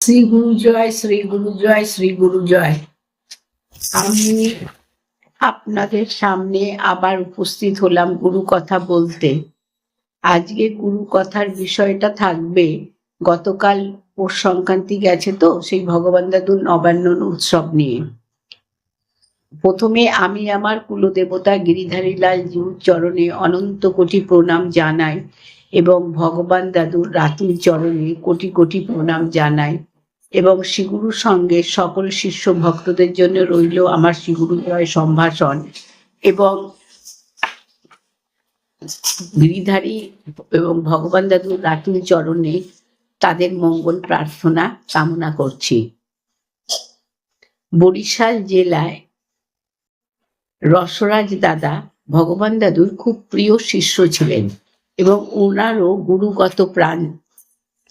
শ্রী গুরু জয়, শ্রী গুরু জয়, শ্রী গুরু জয়। আমি আপনাদের সামনে আবার উপস্থিত হলাম গুরু কথা বলতে। আজকে গুরু কথার বিষয়টা থাকবে, গতকাল পৌষ সংক্রান্তি গেছে তো, সেই ভগবান দাদুর নবান্ন উৎসব নিয়ে। প্রথমে আমি আমার কুলদেবতা গিরিধারী লাল জিউর চরণে অনন্ত কোটি প্রণাম জানাই এবং ভগবান দাদুর রাতুল চরণে কোটি কোটি প্রণাম জানাই এবং শ্রীগুরুর সঙ্গে সকল শিষ্য ভক্তদের জন্য রইল আমার শ্রীগুরু জয় সম্ভাষণ এবং গিরিধারী এবং ভগবান দাদুর রাতুল চরণে তাদের মঙ্গল প্রার্থনা কামনা করছি। বরিশাল জেলায় রসরাজ দাদা ভগবান দাদুর খুব প্রিয় শিষ্য ছিলেন এবং ওনারও গুরুগত প্রাণ,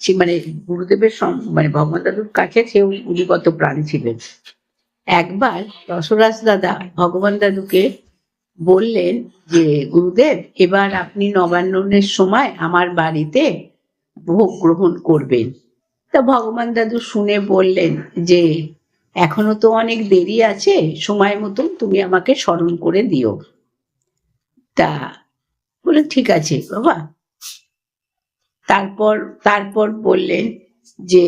মানে গুরুদেবের মানে ভগবান দাদুর কাছে সেও গুরুগত প্রাণ ছিলেন। একবার রসরাজ দাদা ভগবান দাদুকে বললেন যে, গুরুদেব, এবার আপনি নবান্নের সময় আমার বাড়িতে ভোগ গ্রহণ করবেন। তা ভগবান দাদু শুনে বললেন যে, এখনো তো অনেক দেরি আছে, সময় মতন তুমি আমাকে স্মরণ করে দিও। তা বলে ঠিক আছে বাবা। তারপর বললেন যে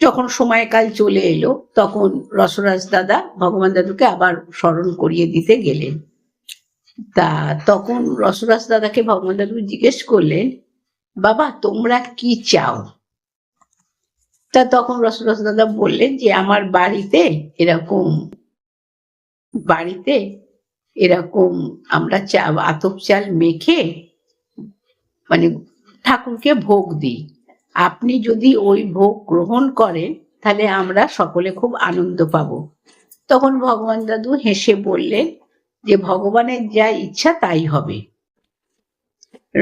যখন সময়কাল চলে এলো তখন রসরাজ দাদা ভগবান দাদুকে আবার স্মরণ করিয়ে দিতে গেলেন। তা তখন রসরাজ দাদাকে ভগবান দাদু জিজ্ঞেস করলেন, বাবা তোমরা কি চাও? তা তখন রসরাজ দাদা বললেন যে, আমার বাড়িতে এরকম আমরা আতপ চাল মেখে মানে ঠাকুরকে ভোগ দিই, আপনি যদি ওই ভোগ গ্রহণ করেন তাহলে আমরা সকলে খুব আনন্দ পাবো। তখন ভগবান দাদু হেসে বললেন যে, ভগবানের যা ইচ্ছা তাই হবে।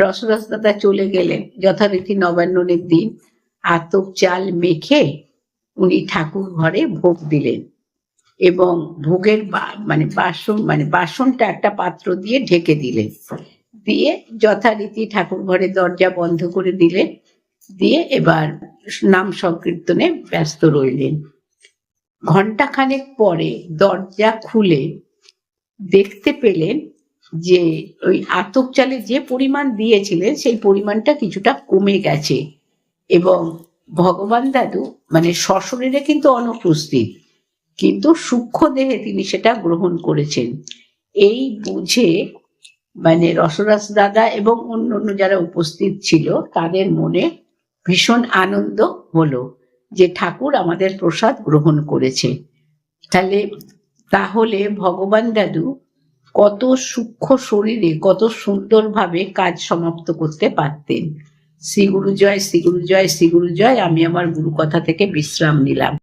রসরাজ দাদা চলে গেলেন। যথারীতি নবান্নের দিন আতপ চাল মেখে উনি ঠাকুর ঘরে ভোগ দিলেন এবং ভোগের বাসনটা একটা পাত্র দিয়ে ঢেকে দিলেন। দিয়ে যথারীতি ঠাকুর ঘরে দরজা বন্ধ করে দিলেন। দিয়ে এবার নাম সংকীর্তনে ব্যস্ত রইলেন। ঘণ্টাখানেক পরে দরজা খুলে দেখতে পেলেন যে ওই আতপ চালে যে পরিমাণ দিয়েছিলেন সেই পরিমাণটা কিছুটা কমে গেছে এবং ভগবান দাদু সশরীরে কিন্তু অনুপস্থিত, কিন্তু সূক্ষ্ম দেহে তিনি সেটা গ্রহণ করেছেন। এই বুঝে রসরাজ দাদা এবং অন্য যারা উপস্থিত ছিল তাদের মনে ভীষণ আনন্দ হলো যে ঠাকুর আমাদের প্রসাদ গ্রহণ করেছে। তাহলে ভগবান দাদু কত সূক্ষ্ম শরীরে কত সুন্দরভাবে কাজ সমাপ্ত করতে পারতেন। শ্রী গুরু জয়, শ্রী গুরু জয়, শ্রী গুরু জয়। আমি আমার গুরু কথা থেকে বিশ্রাম নিলাম।